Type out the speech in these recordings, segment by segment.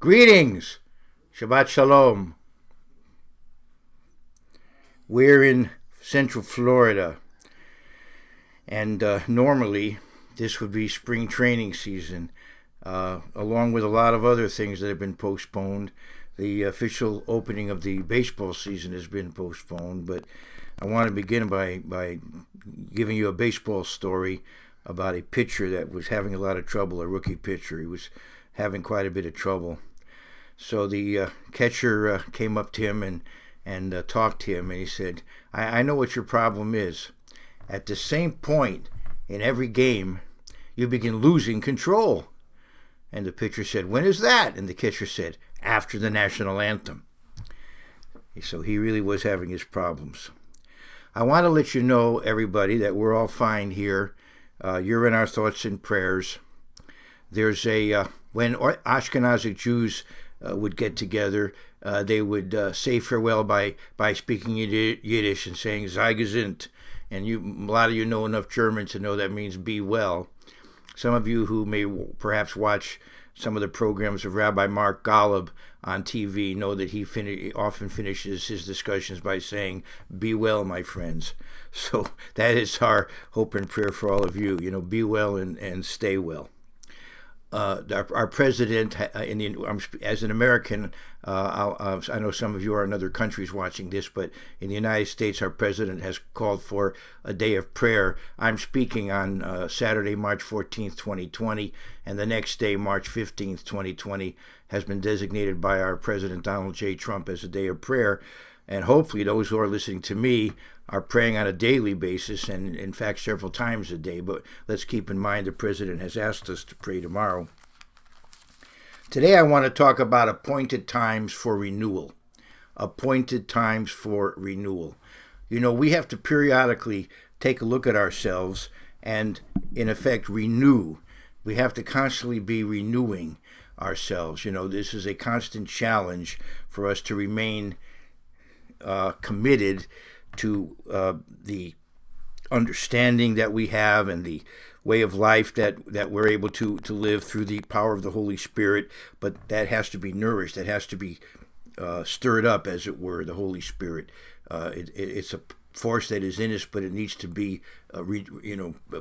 Greetings, Shabbat Shalom. We're in Central Florida, and normally this would be spring training season, along with a lot of other things that have been postponed. The official opening of the baseball season has been postponed, but I want to begin by giving you a baseball story about a pitcher that was having a lot of trouble, a rookie pitcher. He was having quite a bit of trouble. So the catcher came up to him and talked to him, and he said, I know what your problem is. At the same point in every game, you begin losing control. And the pitcher said, when is that? And the catcher said, after the national anthem. So he really was having his problems. I want to let you know, everybody, that we're all fine here. You're in our thoughts and prayers. There's when Ashkenazic Jews would get together, they would say farewell by speaking Yiddish and saying Sei gesund. And a lot of you know enough German to know that means be well. Some of you who may perhaps watch some of the programs of Rabbi Mark Golub on TV know that he often finishes his discussions by saying, be well, my friends. So that is our hope and prayer for all of you. Be well and stay well. Our president, as an American, I know some of you are in other countries watching this, but in the United States, our president has called for a day of prayer. I'm speaking on Saturday, March 14th, 2020, and the next day, March 15th, 2020, has been designated by our President Donald J. Trump as a day of prayer. And hopefully those who are listening to me are praying on a daily basis, and in fact several times a day. But let's keep in mind the president has asked us to pray tomorrow. Today I want to talk about appointed times for renewal. Appointed times for renewal. We have to periodically take a look at ourselves and, in effect, renew. We have to constantly be renewing ourselves. This is a constant challenge for us to remain committed to the understanding that we have and the way of life that we're able to live through the power of the Holy Spirit, but that has to be nourished. That has to be stirred up, as it were, the Holy Spirit. It's a force that is in us, but it needs to be,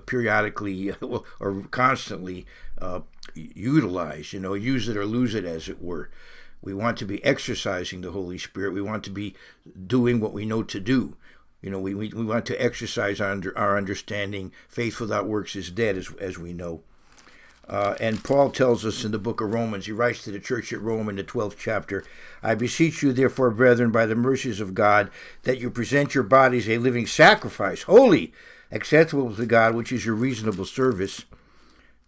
periodically or constantly utilized. Use it or lose it, as it were. We want to be exercising the Holy Spirit. We want to be doing what we know to do. We want to exercise our understanding. Faith without works is dead, as we know. And Paul tells us in the book of Romans, he writes to the church at Rome in the 12th chapter, I beseech you, therefore, brethren, by the mercies of God, that you present your bodies a living sacrifice, holy, acceptable to God, which is your reasonable service.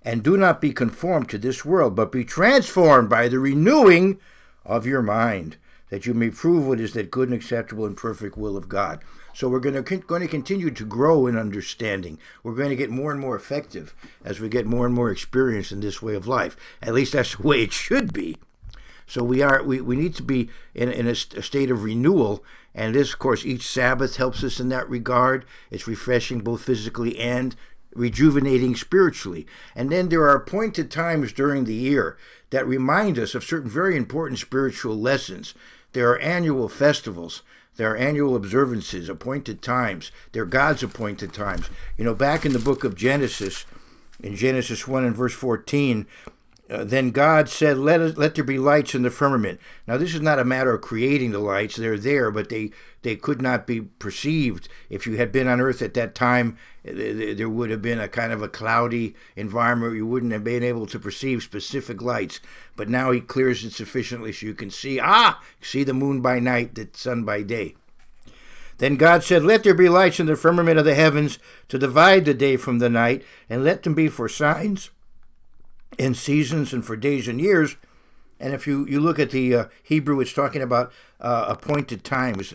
And do not be conformed to this world, but be transformed by the renewing of your mind, that you may prove what is that good and acceptable and perfect will of God. So we're going to continue to grow in understanding. We're going to get more and more effective as we get more and more experience in this way of life. At least that's the way it should be. So we need to be in a state of renewal, and this, of course, each Sabbath helps us in that regard. It's refreshing both physically and rejuvenating spiritually. And then there are appointed times during the year that remind us of certain very important spiritual lessons. There are annual festivals. There are annual observances, appointed times. They're God's appointed times. Back in the book of Genesis, in Genesis 1 and verse 14, then God said, let there be lights in the firmament. Now, this is not a matter of creating the lights. They're there, but they could not be perceived. If you had been on earth at that time, there would have been a kind of a cloudy environment. You wouldn't have been able to perceive specific lights. But now he clears it sufficiently so you can see the moon by night, the sun by day. Then God said, let there be lights in the firmament of the heavens to divide the day from the night, and let them be for signs and seasons and for days and years. And if you look at the Hebrew, it's talking about appointed times.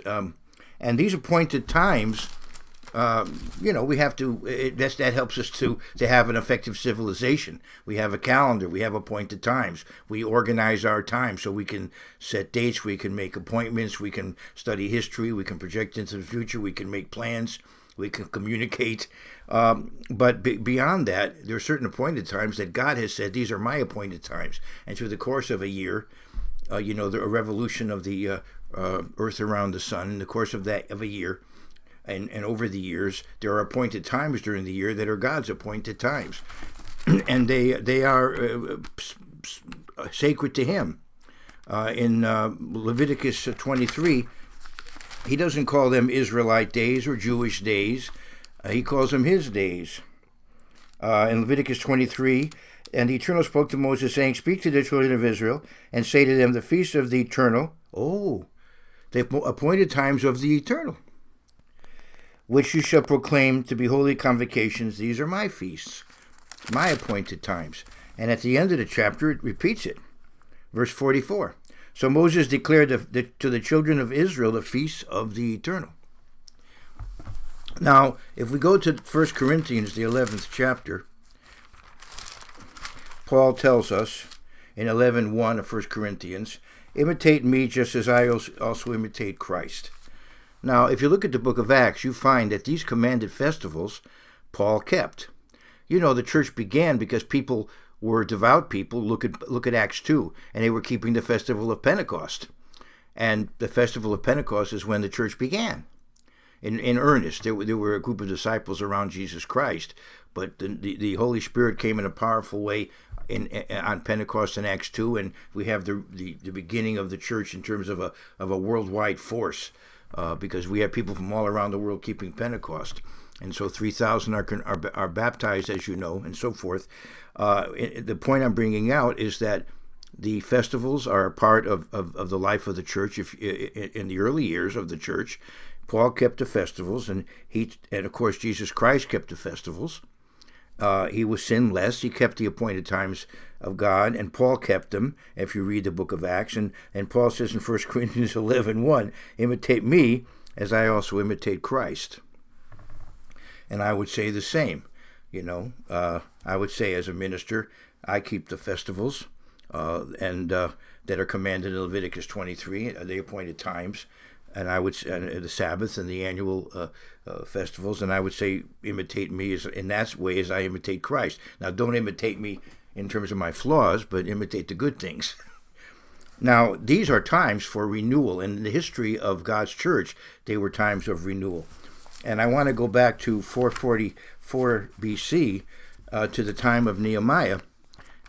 And these appointed times, we have to, that helps us to have an effective civilization. We have a calendar. We have appointed times. We organize our time so we can set dates. We can make appointments. We can study history. We can project into the future. We can make plans. We can communicate. But beyond that, there are certain appointed times that God has said, these are my appointed times. And through the course of a year, the revolution of the earth around the sun, in the course of a year, and over the years, there are appointed times during the year that are God's appointed times. And they are sacred to him. In Leviticus 23, he doesn't call them Israelite days or Jewish days. He calls them his days. In Leviticus 23, and the Eternal spoke to Moses, saying, speak to the children of Israel, and say to them, the feast of the Eternal, the appointed times of the Eternal, which you shall proclaim to be holy convocations. These are my feasts, my appointed times. And at the end of the chapter, it repeats it. Verse 44. So Moses declared to the children of Israel the feasts of the Eternal. Now, if we go to 1 Corinthians, the 11th chapter, Paul tells us in 11:1 of 1 Corinthians, imitate me just as I also imitate Christ. Now, if you look at the book of Acts, you find that these commanded festivals Paul kept. The church began because people were devout people. Look at Acts 2, and they were keeping the festival of Pentecost. And the festival of Pentecost is when the church began. In earnest, there were a group of disciples around Jesus Christ, but the Holy Spirit came in a powerful way on Pentecost in Acts 2, and we have the beginning of the church in terms of a worldwide force, because we have people from all around the world keeping Pentecost, and so 3,000 are baptized, as you know, and so forth. The point I'm bringing out is that the festivals are a part of the life of the church. In the early years of the church, Paul kept the festivals, and of course Jesus Christ kept the festivals. He was sinless. He kept the appointed times of God, and Paul kept them, if you read the book of Acts. And Paul says in 1 Corinthians 11:1, imitate me as I also imitate Christ. And I would say the same. I would say as a minister, I keep the festivals that are commanded in Leviticus 23, the appointed times, and the Sabbath and the annual festivals, and I would say imitate me in that way as I imitate Christ. Now, don't imitate me in terms of my flaws, but imitate the good things. Now, these are times for renewal. In the history of God's church, they were times of renewal. And I want to go back to 444 BC to the time of Nehemiah,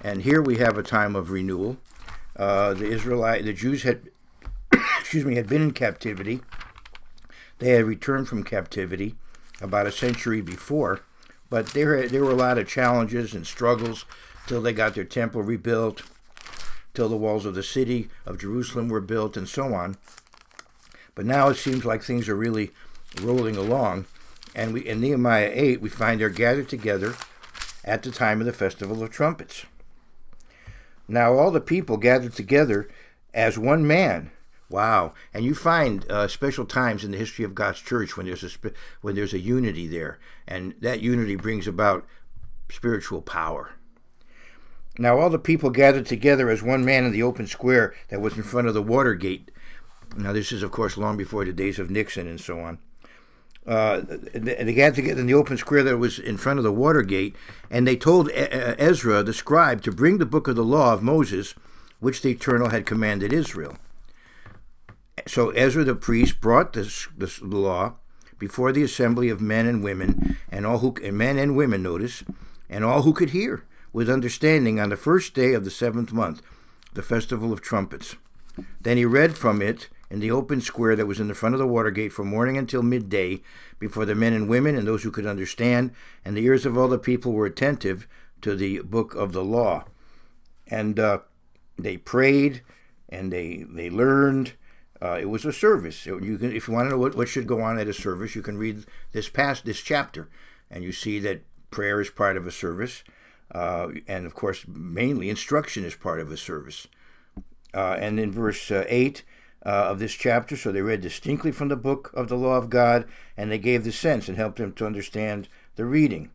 and here we have a time of renewal. The Jews had been in captivity. They had returned from captivity about a century before, but there were a lot of challenges and struggles till they got their temple rebuilt, till the walls of the city of Jerusalem were built, and so on. But now it seems like things are really rolling along, and in Nehemiah 8 we find they're gathered together at the time of the Festival of Trumpets. Now all the people gathered together as one man. Wow! And you find special times in the history of God's church when there's a unity there, and that unity brings about spiritual power. Now all the people gathered together as one man in the open square that was in front of the Watergate. Now this is, of course, long before the days of Nixon and so on. They gathered together in the open square that was in front of the Watergate, and they told Ezra, the scribe, to bring the book of the law of Moses, which the Eternal had commanded Israel. So Ezra the priest brought the law before the assembly of men and women, and men and women, notice, and all who could hear with understanding on the first day of the 7th month, the Festival of Trumpets. Then he read from it in the open square that was in the front of the Watergate from morning until midday before the men and women and those who could understand, and the ears of all the people were attentive to the book of the law. And they prayed, and they learned. It was a service. If you want to know what should go on at a service, you can read this chapter, and you see that prayer is part of a service, and of course, mainly instruction is part of a service. And in verse 8 of this chapter, so they read distinctly from the book of the law of God, and they gave the sense and helped them to understand the reading.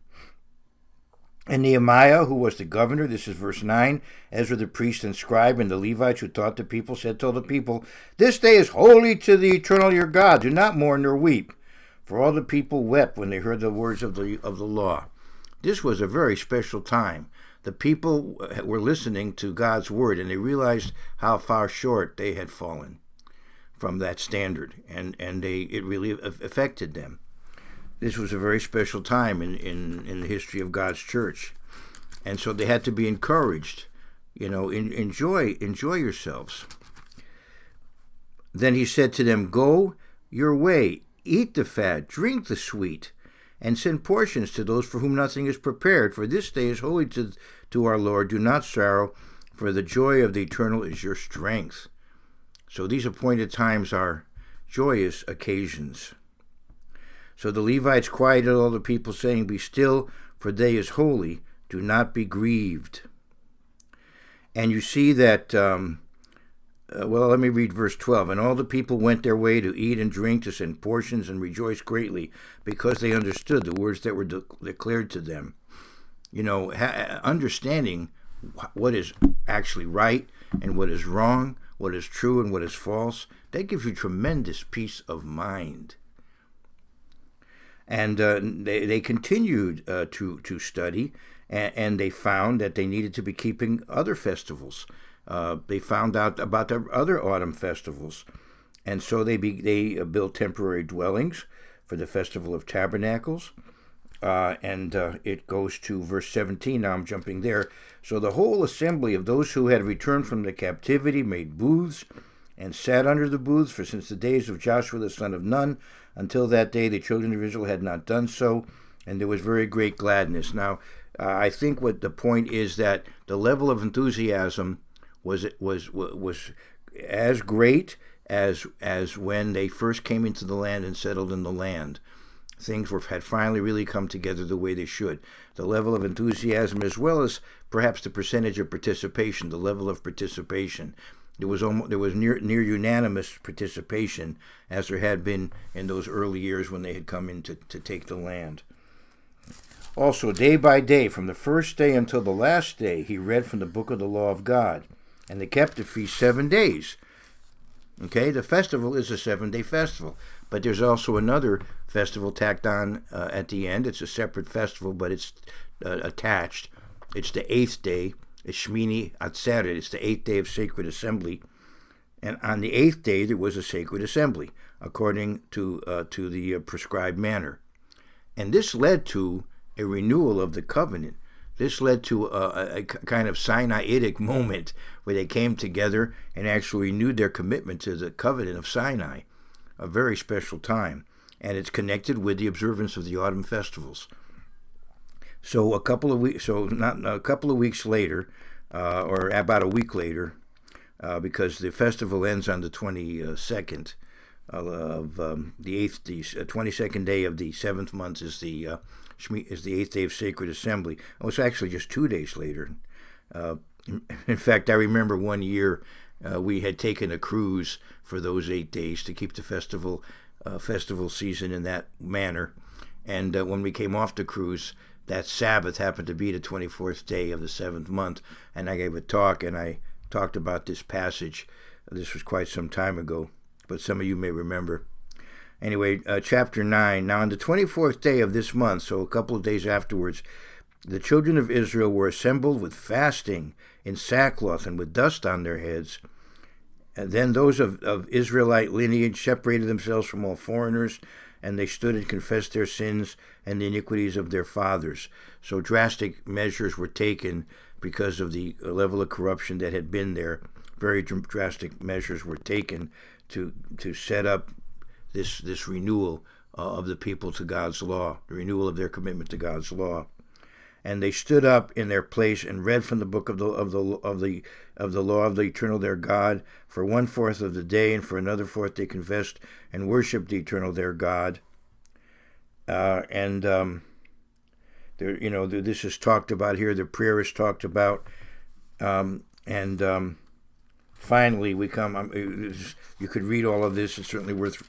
And Nehemiah, who was the governor, this is verse 9, Ezra the priest and scribe, and the Levites who taught the people, said to the people, "This day is holy to the Eternal your God. Do not mourn nor weep. For all the people wept when they heard the words of the law. This was a very special time. The people were listening to God's word, and they realized how far short they had fallen from that standard, and it really affected them. This was a very special time in the history of God's church, and so they had to be encouraged. Enjoy yourselves. Then he said to them, "Go your way, eat the fat, drink the sweet, and send portions to those for whom nothing is prepared. For this day is holy to our Lord. Do not sorrow, for the joy of the eternal is your strength." So these appointed times are joyous occasions. So the Levites quieted all the people, saying, "Be still, for the day is holy. Do not be grieved." And you see that, let me read verse 12. "And all the people went their way to eat and drink, to send portions, and rejoice greatly, because they understood the words that were declared to them." Understanding what is actually right and what is wrong, what is true and what is false, that gives you tremendous peace of mind. And they continued to study, and they found that they needed to be keeping other festivals. They found out about the other autumn festivals, and so they built temporary dwellings for the Festival of Tabernacles. It goes to verse 17. Now I'm jumping there. "So the whole assembly of those who had returned from the captivity made booths and sat under the booths, for since the days of Joshua the son of Nun, until that day the children of Israel had not done so, and there was very great gladness." Now, I think what the point is that the level of enthusiasm was as great as when they first came into the land and settled in the land. Things had finally really come together the way they should. The level of enthusiasm, as well as perhaps the percentage of participation, the level of participation. There was near unanimous participation, as there had been in those early years when they had come in to take the land. "Also, day by day, from the first day until the last day, he read from the book of the law of God. And they kept the feast 7 days." Okay, the festival is a 7-day festival. But there's also another festival tacked on at the end. It's a separate festival, but it's attached. It's the 8th day. It's Shmini Atzeret. It's the 8th day of sacred assembly. And on the 8th day, there was a sacred assembly, according to the prescribed manner. And this led to a renewal of the covenant. This led to a kind of Sinaitic moment where they came together and actually renewed their commitment to the covenant of Sinai. A very special time, and it's connected with the observance of the autumn festivals. So a couple of weeks later, or about a week later, because the festival ends on the 22nd of the 22nd day of the 7th month is the 8th day of sacred assembly. Oh, it's actually just 2 days later. In fact, I remember one year we had taken a cruise for those 8 days to keep the festival season in that manner. And when we came off the cruise, that Sabbath happened to be the 24th day of the 7th month, and I gave a talk, and I talked about this passage. This was quite some time ago, but some of you may remember. Anyway, chapter 9. "Now on the 24th day of this month," so a couple of days afterwards, "the children of Israel were assembled with fasting, in sackcloth, and with dust on their heads. And then those of Israelite lineage separated themselves from all foreigners, and they stood and confessed their sins and the iniquities of their fathers." So drastic measures were taken because of the level of corruption that had been there. Very drastic measures were taken to set up this renewal of the people to God's law, the renewal of their commitment to God's law. "And they stood up in their place and read from the book of the law of the eternal their God for 1/4 of the day, and for another 4th they confessed and worshipped the eternal their God." This is talked about here. The prayer is talked about, finally we come. You could read all of this. It's certainly worth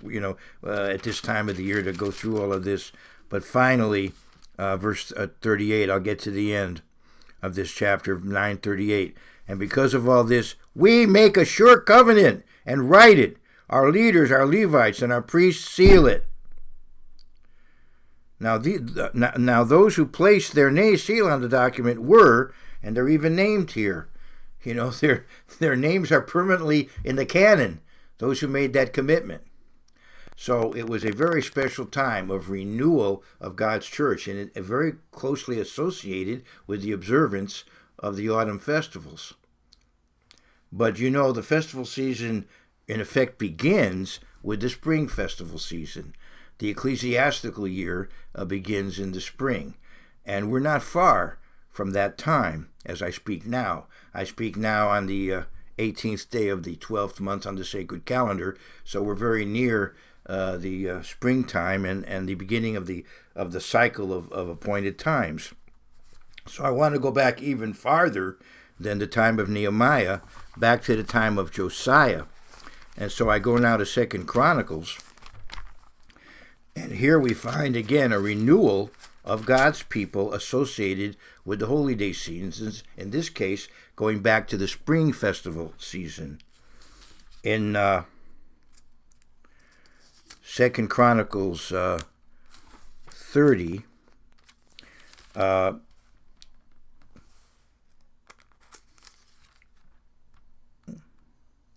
at this time of the year to go through all of this. But finally, verse 38. I'll get to the end of this chapter 9:38. "And because of all this, we make a sure covenant and write it. Our leaders, our Levites, and our priests seal it." Now those who placed their seal on the document were, and they're even named here. Their names are permanently in the canon, those who made that commitment. So it was a very special time of renewal of God's church, and it very closely associated with the observance of the autumn festivals. But the festival season in effect begins with the spring festival season. The ecclesiastical year begins in the spring, and we're not far from that time as I speak now. I speak now on the 18th day of the 12th month on the sacred calendar, so we're very near the springtime and the beginning of the cycle of appointed times. So I want to go back even farther than the time of Nehemiah, back to the time of Josiah. And so I go now to 2 Chronicles, and here we find again a renewal of God's people associated with the holy day seasons, in this case going back to the spring festival season. In 2 Chronicles 30,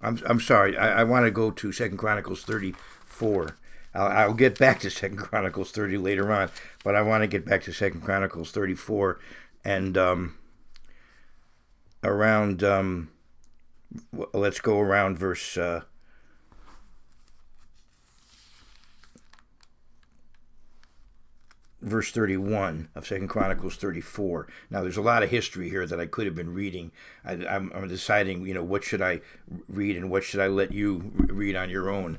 I'm sorry, I want to go to 2 Chronicles 34. I'll get back to 2 Chronicles 30 later on, but I want to get back to 2 Chronicles 34 and let's go around verse 31 of 2 Chronicles 34. Now, there's a lot of history here that I could have been reading. I'm deciding, what should I read and what should I let you read on your own.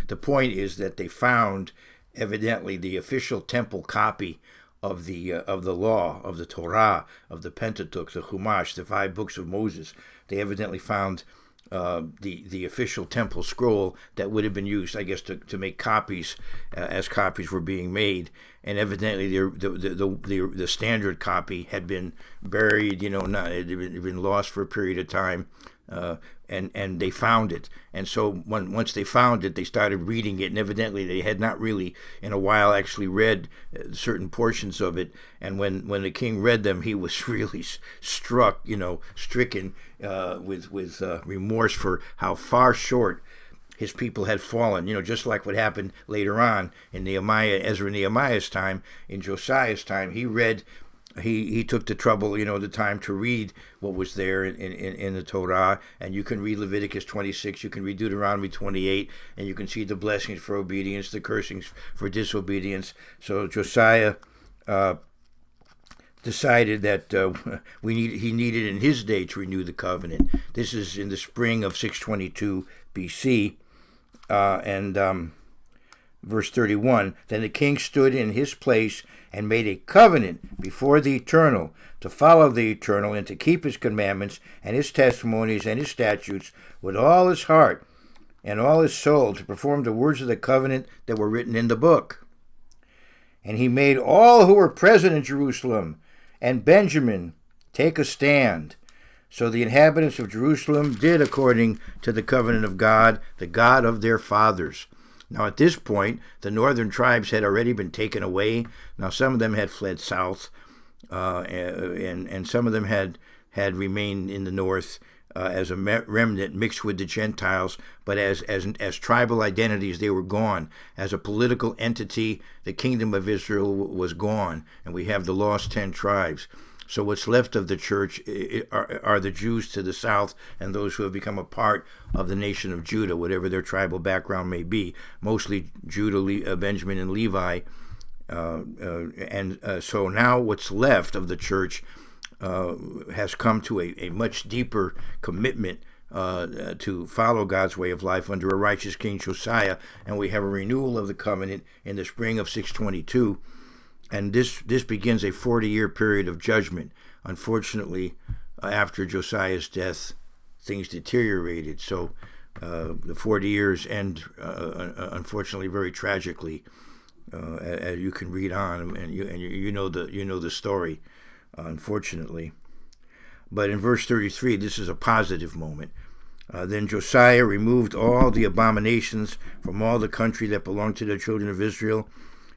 The point is that they found, evidently, the official temple copy of the law, of the Torah, of the Pentateuch, the Chumash, the 5 books of Moses. They evidently found the official temple scroll that would have been used, I guess, to make copies as copies were being made. And evidently, the standard copy had been buried. It had been lost for a period of time, and they found it. And so once they found it, they started reading it. And evidently, they had not really in a while actually read certain portions of it. And when the king read them, he was really stricken with remorse for how far short his people had fallen, just like what happened later on in Ezra Nehemiah's time. In Josiah's time, he took the trouble, the time to read what was there in the Torah, and you can read Leviticus 26, you can read Deuteronomy 28, and you can see the blessings for obedience, the cursings for disobedience. So Josiah decided that he needed in his day to renew the covenant. This is in the spring of 622 BC. Verse 31, then the king stood in his place and made a covenant before the Eternal, to follow the Eternal and to keep his commandments and his testimonies and his statutes with all his heart and all his soul, to perform the words of the covenant that were written in the book. And he made all who were present in Jerusalem and Benjamin take a stand. So the inhabitants of Jerusalem did according to the covenant of God, the God of their fathers. Now at this point, the northern tribes had already been taken away. Now some of them had fled south, and some of them had remained in the north as a remnant mixed with the Gentiles. But as tribal identities, they were gone. As a political entity, the kingdom of Israel was gone, and we have the lost 10 tribes. So what's left of the church are the Jews to the south and those who have become a part of the nation of Judah, whatever their tribal background may be, mostly Judah, Benjamin, and Levi. So now what's left of the church has come to a much deeper commitment to follow God's way of life under a righteous King Josiah, and we have a renewal of the covenant in the spring of 622. And this begins a 40-year period of judgment. Unfortunately, after Josiah's death, things deteriorated. So the 40 years end, unfortunately, very tragically, as you can read on, and you know the story, unfortunately. But in verse 33, this is a positive moment. Then Josiah removed all the abominations from all the country that belonged to the children of Israel,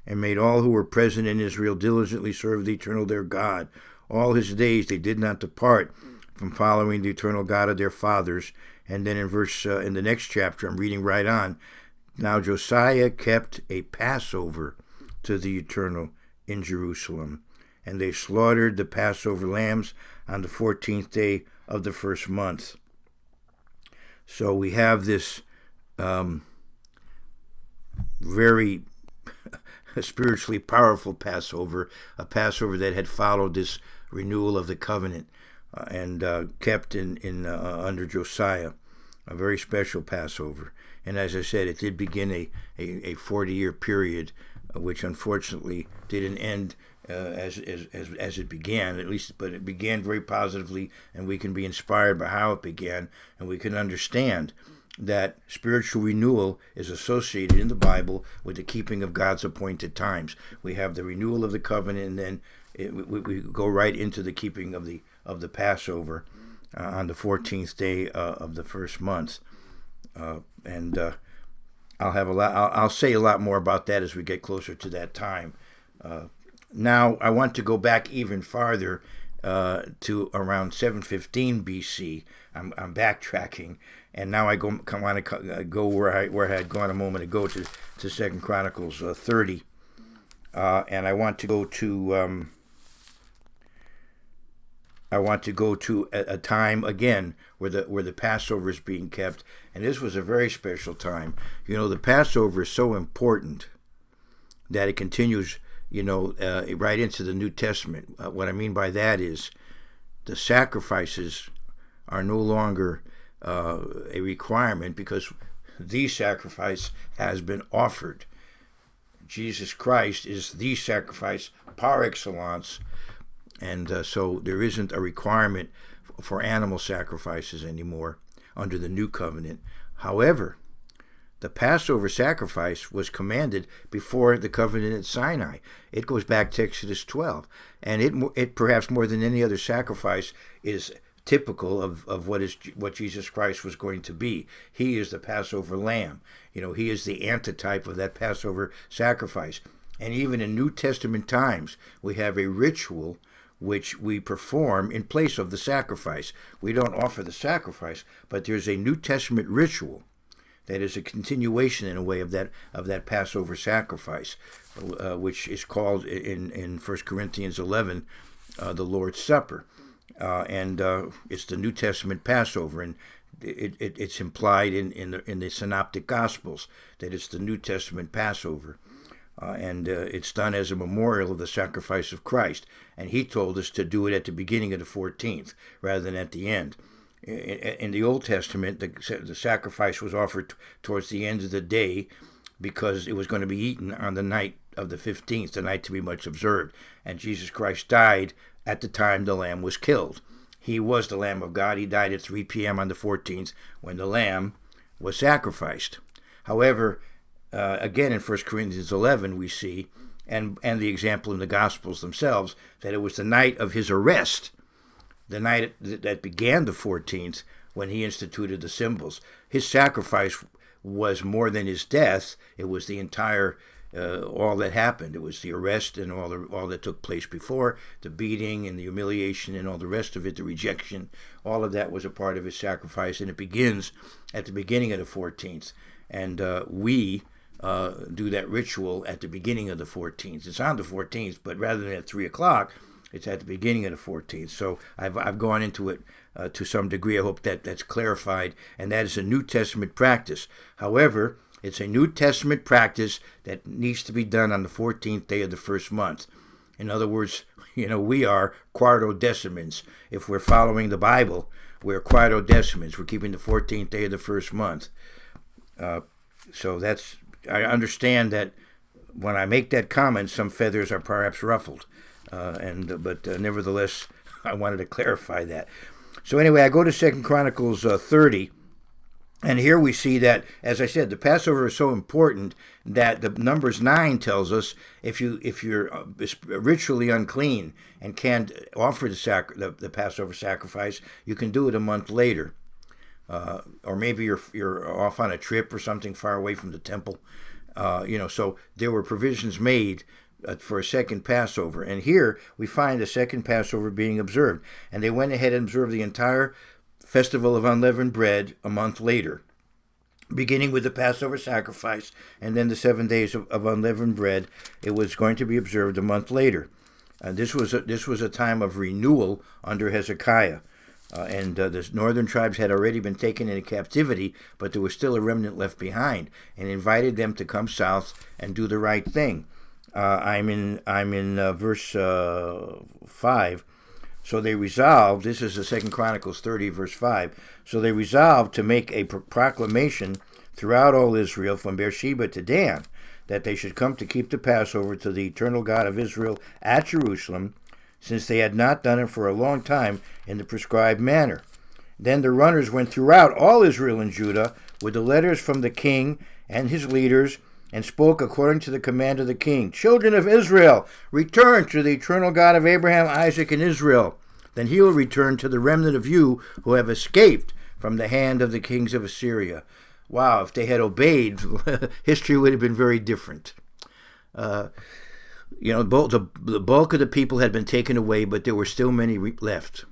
and made all who were present in Israel diligently serve the eternal their God. All his days they did not depart from following the eternal God of their fathers. And then in the next chapter, I'm reading right on. Now Josiah kept a Passover to the eternal in Jerusalem, and they slaughtered the Passover lambs on the 14th day of the first month. So we have this very spiritually powerful Passover, a Passover that had followed this renewal of the covenant and kept in under Josiah, a very special Passover. And as I said, it did begin a 40-year period, which unfortunately didn't end as it began, at least, but it began very positively, and we can be inspired by how it began, and we can understand that spiritual renewal is associated in the Bible with the keeping of God's appointed times. We have the renewal of the covenant, and then we go right into the keeping of the Passover on the 14th day of the first month. And I'll say a lot more about that as we get closer to that time. Now I want to go back even farther to around 715 BC. I'm backtracking, and now I want to go where I had gone a moment ago to 2 Chronicles 30, and I want to go to a time again where the Passover is being kept, and this was a very special time. The Passover is so important that it continues, right into the New Testament. What I mean by that is the sacrifices are no longer a requirement because the sacrifice has been offered. Jesus Christ is the sacrifice par excellence, and so there isn't a requirement for animal sacrifices anymore under the new covenant. However, the Passover sacrifice was commanded before the covenant at Sinai. It goes back to Exodus 12, and it perhaps more than any other sacrifice is typical of what Jesus Christ was going to be. He is the Passover lamb. He is the antitype of that Passover sacrifice. And even in New Testament times, we have a ritual which we perform in place of the sacrifice. We don't offer the sacrifice, but there's a New Testament ritual that is a continuation in a way of that Passover sacrifice, which is called in 1 Corinthians 11 the Lord's Supper. And it's the New Testament Passover, and it's implied in the Synoptic Gospels that it's the New Testament Passover. And it's done as a memorial of the sacrifice of Christ. And he told us to do it at the beginning of the 14th rather than at the end. In the Old Testament, the sacrifice was offered towards the end of the day because it was going to be eaten on the night of the 15th, the night to be much observed. And Jesus Christ died at the time the lamb was killed. He was the Lamb of God. He died at 3 p.m. on the 14th when the lamb was sacrificed. However, again in 1 Corinthians 11 we see, and the example in the Gospels themselves, that it was the night of his arrest, the night that began the 14th, when he instituted the symbols. His sacrifice was more than his death. It was the entire, all that happened. It was the arrest and all that took place before, the beating and the humiliation and all the rest of it, the rejection. All of that was a part of his sacrifice, and it begins at the beginning of the 14th. And we do that ritual at the beginning of the 14th. It's on the 14th, but rather than at 3 o'clock, it's at the beginning of the 14th. So I've gone into it to some degree. I hope that's clarified, and that is a New Testament practice. However, it's a New Testament practice that needs to be done on the 14th day of the first month. In other words, we are quartodecimans. If we're following the Bible, we're quartodecimans. We're keeping the 14th day of the first month. So I understand that when I make that comment, some feathers are perhaps ruffled. But nevertheless, I wanted to clarify that. So anyway, I go to 2 Chronicles 30, and here we see that, as I said, the Passover is so important that the Numbers 9 tells us if you're ritually unclean and can't offer the Passover sacrifice, you can do it a month later. Or maybe you're off on a trip or something far away from the temple, So there were provisions made for a second Passover. And here we find a second Passover being observed. And they went ahead and observed the entire festival of unleavened bread a month later, beginning with the Passover sacrifice and then the 7 days of unleavened bread. It was going to be observed a month later. This was a time of renewal under Hezekiah. The northern tribes had already been taken into captivity, but there was still a remnant left behind, and invited them to come south and do the right thing. I'm in verse 5. So they resolved, this is the 2 Chronicles 30, verse 5. So they resolved to make a proclamation throughout all Israel, from Beersheba to Dan, that they should come to keep the Passover to the eternal God of Israel at Jerusalem, since they had not done it for a long time in the prescribed manner. Then the runners went throughout all Israel and Judah with the letters from the king and his leaders, and spoke according to the command of the king. Children of Israel, return to the eternal God of Abraham, Isaac, and Israel. Then he will return to the remnant of you who have escaped from the hand of the kings of Assyria. Wow, if they had obeyed, history would have been very different. The bulk of the people had been taken away, but there were still many left.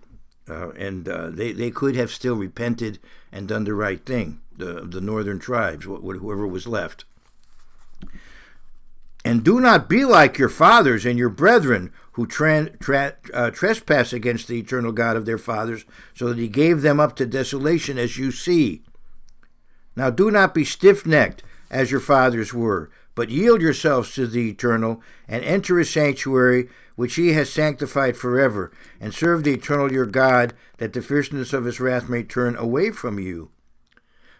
They could have still repented and done the right thing, the northern tribes, whoever was left. And do not be like your fathers and your brethren, who trespass against the eternal God of their fathers, so that he gave them up to desolation, as you see. Now do not be stiff-necked, as your fathers were, but yield yourselves to the Eternal, and enter his sanctuary, which he has sanctified forever, and serve the Eternal your God, that the fierceness of his wrath may turn away from you.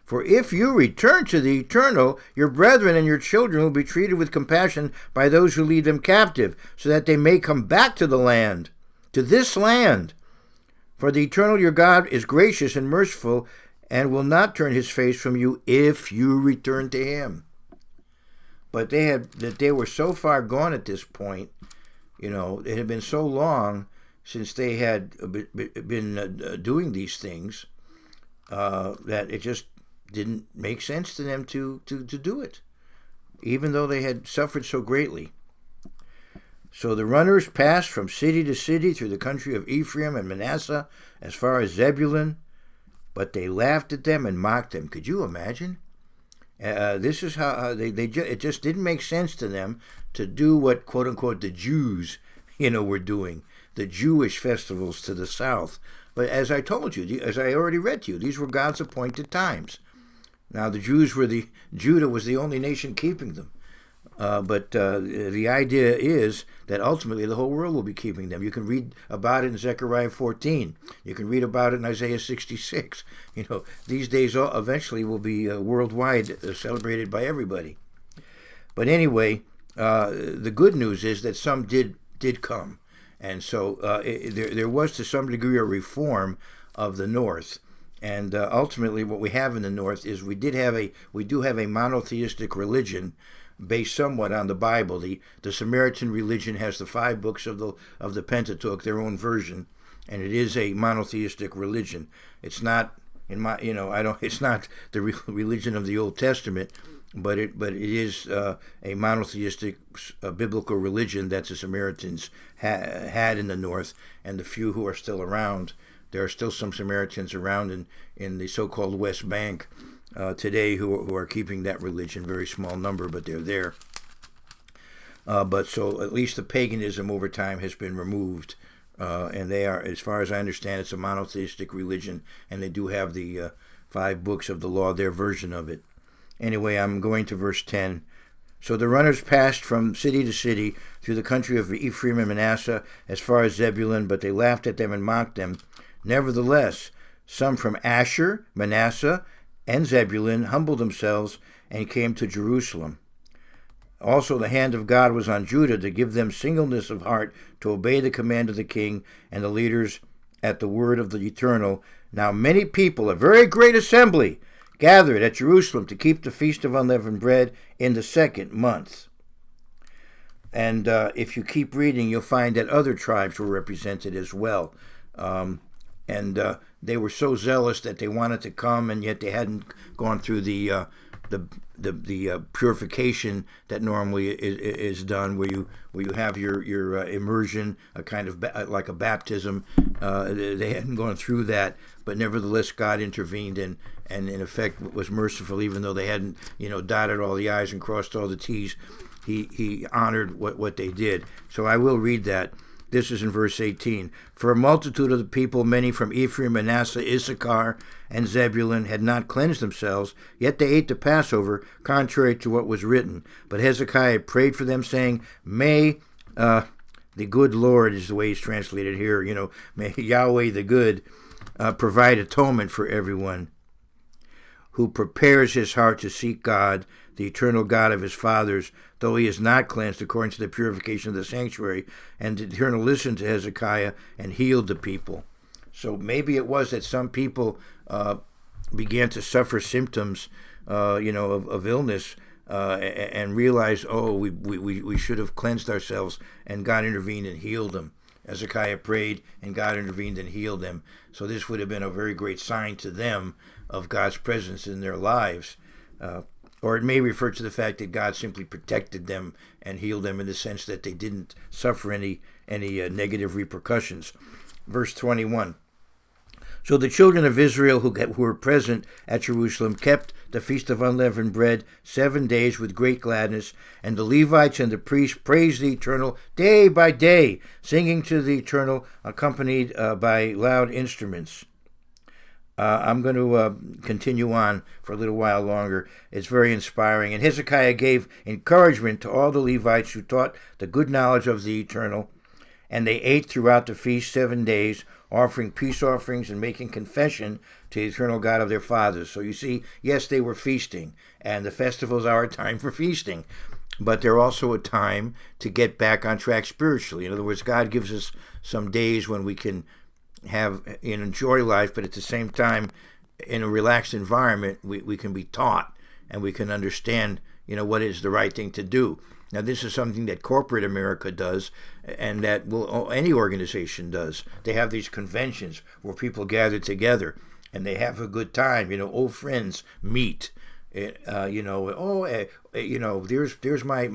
For if you return to the Eternal, your brethren and your children will be treated with compassion by those who lead them captive, so that they may come back to the land, to this land. For the Eternal your God is gracious and merciful, and will not turn his face from you if you return to him. But they were so far gone at this point, it had been so long since they had been doing these things, that it just didn't make sense to them to do it, even though they had suffered so greatly. So the runners passed from city to city through the country of Ephraim and Manasseh as far as Zebulun, but they laughed at them and mocked them. Could you imagine? This is how it just didn't make sense to them to do what, quote unquote, the Jews, were doing, the Jewish festivals to the south. But as I told you, as I already read to you, these were God's appointed times. Now Judah was the only nation keeping them. But the idea is that ultimately the whole world will be keeping them. You can read about it in Zechariah 14. You can read about it in Isaiah 66. These days eventually will be worldwide celebrated by everybody. But anyway, the good news is that some did come. And so there was to some degree a reform of the north. And ultimately what we have in the north is we do have a monotheistic religion based somewhat on the Bible. The Samaritan religion has the 5 books of the Pentateuch, their own version, and it is a monotheistic religion. It's not it's not the religion of the Old Testament, but it is a monotheistic biblical religion that the Samaritans had in the north, and the few who are still around. There are still some Samaritans around in the so-called West Bank today who are keeping that religion. Very small number, but they're there. But so at least the paganism over time has been removed, and they are, as far as I understand, it's a monotheistic religion, and they do have the 5 books of the law, their version of it. Anyway, I'm going to verse 10. So the runners passed from city to city through the country of Ephraim and Manasseh as far as Zebulun, but they laughed at them and mocked them. Nevertheless, some from Asher, Manasseh, and Zebulun humbled themselves and came to Jerusalem. Also the hand of God was on Judah to give them singleness of heart to obey the command of the king and the leaders at the word of the Eternal. Now many people, a very great assembly, gathered at Jerusalem to keep the feast of unleavened bread in the 2nd month. And if you keep reading, you'll find that other tribes were represented as well. And they were so zealous that they wanted to come, and yet they hadn't gone through the the purification that normally is done, where you have your immersion, a kind of like a baptism. They hadn't gone through that, but nevertheless God intervened and in effect was merciful, even though they hadn't dotted all the I's and crossed all the T's. He honored what they did. So I will read that. This is in verse 18. For a multitude of the people, many from Ephraim, Manasseh, Issachar, and Zebulun, had not cleansed themselves, yet they ate the Passover, contrary to what was written. But Hezekiah prayed for them, saying, May the good Lord, is the way it's translated here, may Yahweh the good provide atonement for everyone who prepares his heart to seek God, the eternal God of his fathers, though he is not cleansed according to the purification of the sanctuary. And the Eternal listened to Hezekiah and healed the people. So maybe it was that some people began to suffer symptoms, of illness, and realized, we should have cleansed ourselves, and God intervened and healed them. Hezekiah prayed, and God intervened and healed them. So this would have been a very great sign to them of God's presence in their lives. Or it may refer to the fact that God simply protected them and healed them in the sense that they didn't suffer any negative repercussions. Verse 21. So the children of Israel who were present at Jerusalem kept the Feast of Unleavened Bread 7 days with great gladness, and the Levites and the priests praised the Eternal day by day, singing to the Eternal, accompanied by loud instruments. I'm going to continue on for a little while longer. It's very inspiring. And Hezekiah gave encouragement to all the Levites who taught the good knowledge of the Eternal, and they ate throughout the feast 7 days, offering peace offerings and making confession to the eternal God of their fathers. So you see, yes, they were feasting, and the festivals are a time for feasting, but they're also a time to get back on track spiritually. In other words, God gives us some days when we can have and enjoy life, but at the same time, in a relaxed environment, we can be taught and we can understand, what is the right thing to do. Now, this is something that corporate America does, and that any organization does. They have these conventions where people gather together, and they have a good time. Old friends meet. There's my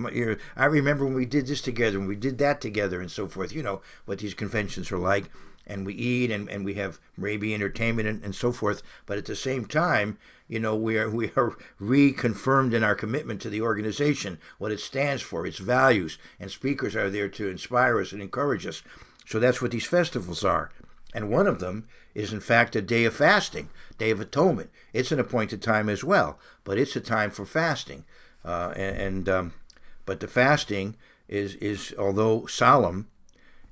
I remember when we did this together, when we did that together, and so forth. What these conventions are like. And we eat and we have maybe entertainment and so forth. But at the same time, we are reconfirmed in our commitment to the organization, what it stands for, its values, and speakers are there to inspire us and encourage us. So that's what these festivals are. And one of them is, in fact, a day of fasting, Day of Atonement. It's an appointed time as well, but it's a time for fasting. But the fasting is although solemn,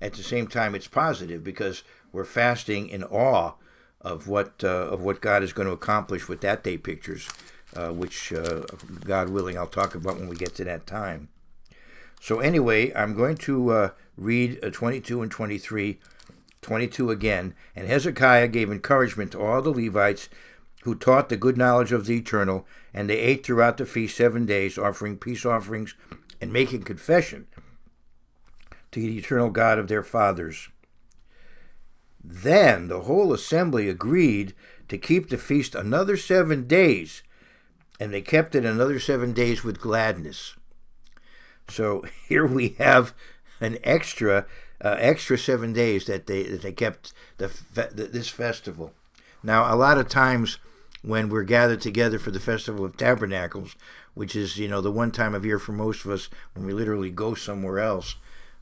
at the same time, it's positive because we're fasting in awe of what God is going to accomplish with that day pictures, which, God willing, I'll talk about when we get to that time. So anyway, I'm going to read 22 and 23, 22 again. And Hezekiah gave encouragement to all the Levites who taught the good knowledge of the Eternal, and they ate throughout the feast 7 days, offering peace offerings and making confession to the eternal God of their fathers. Then the whole assembly agreed to keep the feast another 7 days, and they kept it another 7 days with gladness. So here we have an extra 7 days that they kept this festival. Now, a lot of times when we're gathered together for the Festival of Tabernacles, which is the one time of year for most of us when we literally go somewhere else,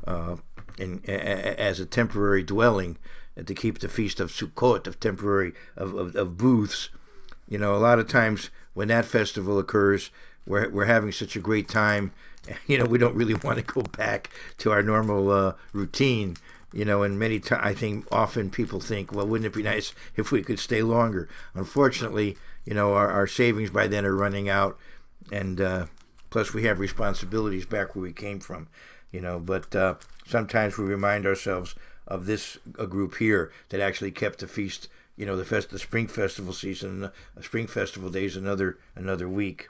as a temporary dwelling, to keep the feast of Sukkot, of temporary of booths. A lot of times when that festival occurs, we're having such a great time. We don't really want to go back to our normal routine. And many times I think often people think, well, wouldn't it be nice if we could stay longer? Unfortunately, our savings by then are running out, and plus we have responsibilities back where we came from. But sometimes we remind ourselves of this group here that actually kept the feast, the spring festival season, spring festival days, another week.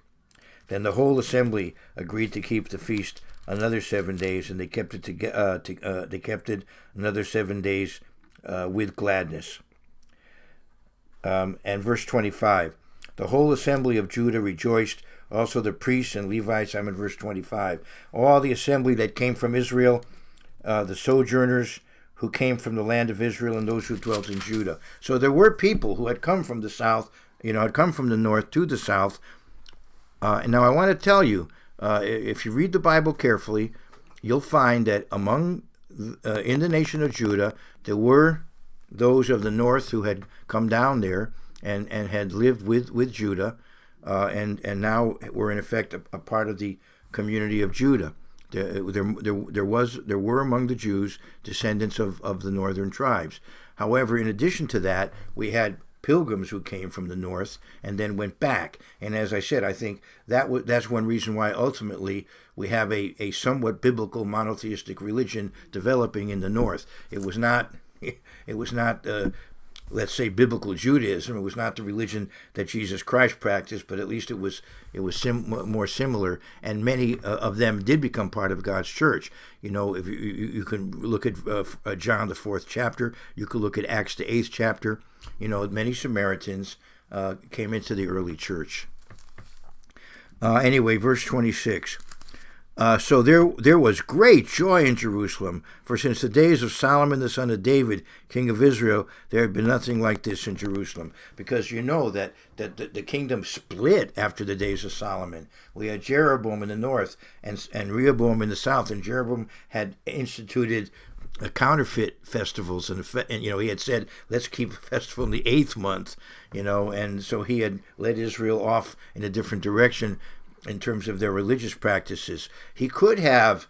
Then the whole assembly agreed to keep the feast another 7 days, and they kept it they kept it another 7 days with gladness. And verse 25, the whole assembly of Judah rejoiced also the priests and Levites. I'm in verse 25. All the assembly that came from Israel, the sojourners who came from the land of Israel, and those who dwelt in Judah. So there were people who had come from the south, had come from the north to the south. And now I want to tell you, if you read the Bible carefully, you'll find that in the nation of Judah, there were those of the north who had come down there and had lived with Judah, and now were in effect a part of the community of Judah. There were among the Jews descendants of the northern tribes. However, in addition to that, we had pilgrims who came from the north and then went back. And as I said, I think that's one reason why ultimately we have a somewhat biblical monotheistic religion developing in the north. It was not let's say biblical Judaism. It was not the religion that Jesus Christ practiced, but at least it was more similar, and many of them did become part of God's church. If you can look at John the 4th chapter, you could look at Acts the 8th chapter. Many Samaritans came into the early church. Anyway, verse 26. So there was great joy in Jerusalem, for since the days of Solomon the son of David, king of Israel, there had been nothing like this in Jerusalem. Because you know that the kingdom split after the days of Solomon. We had Jeroboam in the north and Rehoboam in the south, and Jeroboam had instituted counterfeit festivals, and he had said, let's keep a festival in the 8th month, and so he had led Israel off in a different direction in terms of their religious practices. He could have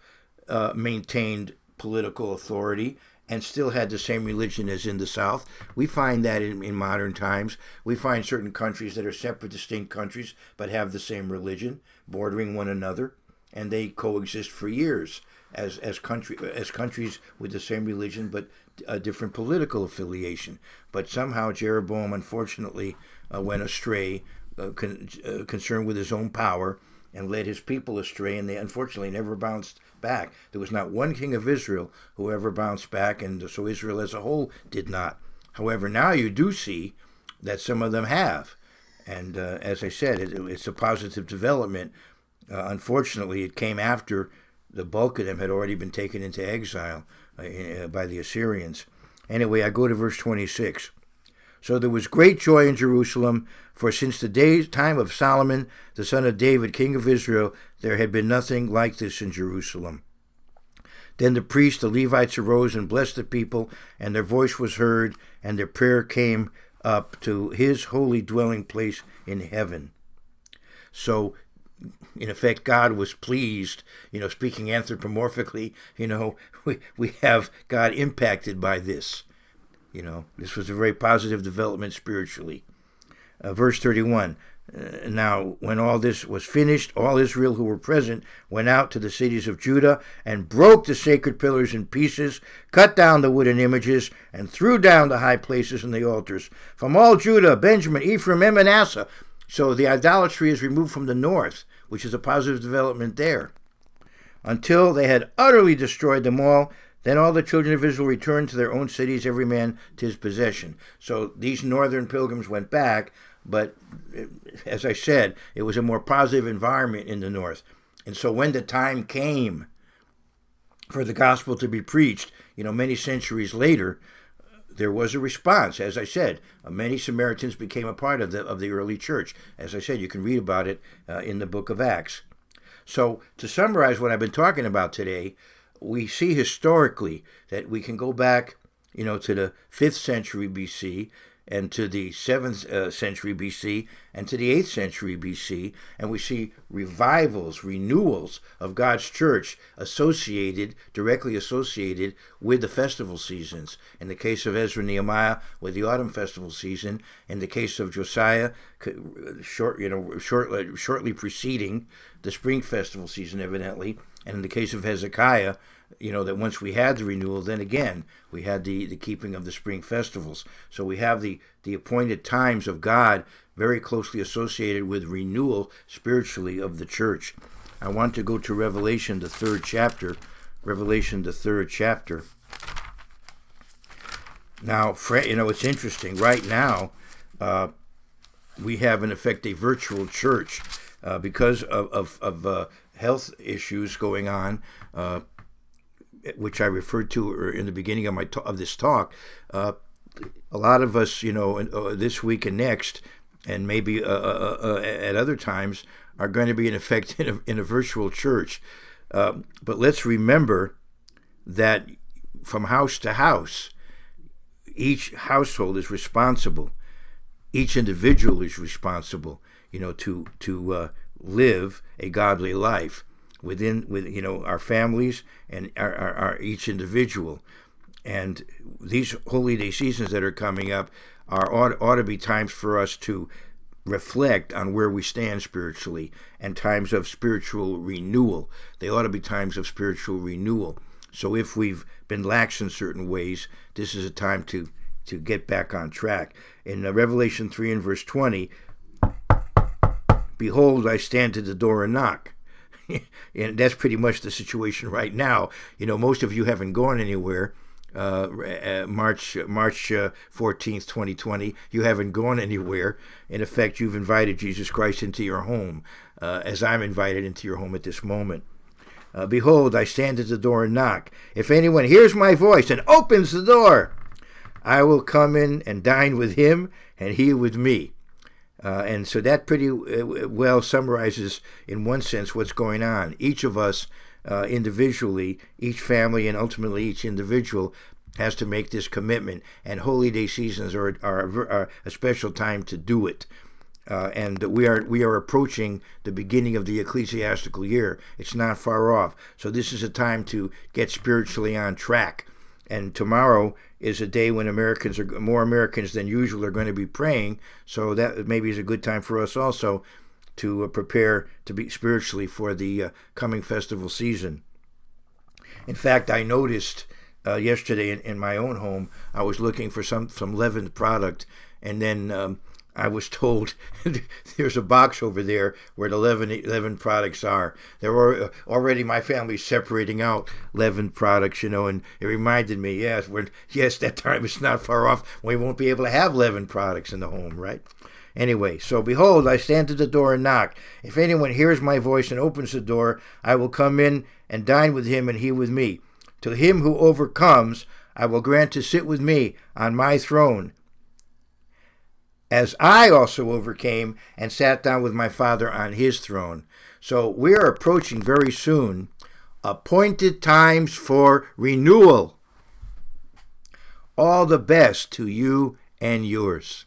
maintained political authority and still had the same religion as in the South. We find that in modern times. We find certain countries that are separate, distinct countries, but have the same religion, bordering one another, and they coexist for years as countries with the same religion but a different political affiliation. But somehow Jeroboam, unfortunately, went astray, concerned with his own power, and led his people astray, and they unfortunately never bounced back. There was not one king of Israel who ever bounced back, and so Israel as a whole did not. However, now you do see that some of them have, and as I said, it's a positive development. Unfortunately, it came after the bulk of them had already been taken into exile by the Assyrians. Anyway, I go to verse 26. So there was great joy in Jerusalem, for since the time of Solomon, the son of David, king of Israel, there had been nothing like this in Jerusalem. Then the priests, the Levites, arose and blessed the people, and their voice was heard, and their prayer came up to his holy dwelling place in heaven. So, in effect, God was pleased, speaking anthropomorphically, we have God impacted by this. This was a very positive development spiritually. Verse 31. Now, when all this was finished, all Israel who were present went out to the cities of Judah and broke the sacred pillars in pieces, cut down the wooden images, and threw down the high places and the altars. From all Judah, Benjamin, Ephraim, and Manasseh. So the idolatry is removed from the north, which is a positive development there. Until they had utterly destroyed them all, then all the children of Israel returned to their own cities, every man to his possession. So these northern pilgrims went back, but as I said, it was a more positive environment in the north. And so when the time came for the gospel to be preached, many centuries later, there was a response. As I said, many Samaritans became a part of the early church. As I said, you can read about it in the book of Acts. So to summarize what I've been talking about today, we see historically that we can go back, to the 5th century BC and to the 7th century BC and to the 8th century BC, and we see revivals, renewals of God's church directly associated with the festival seasons. In the case of Ezra Nehemiah, with the autumn festival season. In the case of Josiah, shortly preceding the spring festival season, evidently. And in the case of Hezekiah, that once we had the renewal, then again, we had the keeping of the spring festivals. So we have the appointed times of God very closely associated with renewal spiritually of the church. I want to go to Revelation, the 3rd chapter. Revelation, the 3rd chapter. Now, it's interesting. Right now, we have, in effect, a virtual church. because of health issues going on, which I referred to in the beginning of this talk. A lot of us, this week and next, and maybe at other times, are going to be in effect in a virtual church. But let's remember that from house to house, each household is responsible. Each individual is responsible, to live a godly life with our families and our each individual. And these holy day seasons that are coming up ought to be times for us to reflect on where we stand spiritually, and times of spiritual renewal. They ought to be times of spiritual renewal. So if we've been lax in certain ways, this is a time to get back on track. In Revelation 3 and verse 20, behold, I stand at the door and knock. And that's pretty much the situation right now. Most of you haven't gone anywhere. March 14th, 2020, you haven't gone anywhere. In effect, you've invited Jesus Christ into your home, as I'm invited into your home at this moment. Behold, I stand at the door and knock. If anyone hears my voice and opens the door, I will come in and dine with him, and he with me. And so that pretty well summarizes, in one sense, what's going on. Each of us individually, each family, and ultimately each individual has to make this commitment. And holy day seasons are a special time to do it. And we are approaching the beginning of the ecclesiastical year. It's not far off. So this is a time to get spiritually on track. And tomorrow is a day when more Americans than usual are going to be praying. So that maybe is a good time for us also to prepare to be spiritually for the coming festival season. In fact, I noticed yesterday in my own home, I was looking for some leavened product, and then I was told there's a box over there where the leavened products are. There were already my family's separating out leavened products, and it reminded me, yes, that time is not far off. We won't be able to have leavened products in the home, right? Anyway, so behold, I stand at the door and knock. If anyone hears my voice and opens the door, I will come in and dine with him and he with me. To him who overcomes, I will grant to sit with me on my throne, as I also overcame and sat down with my Father on his throne. So we are approaching very soon appointed times for renewal. All the best to you and yours.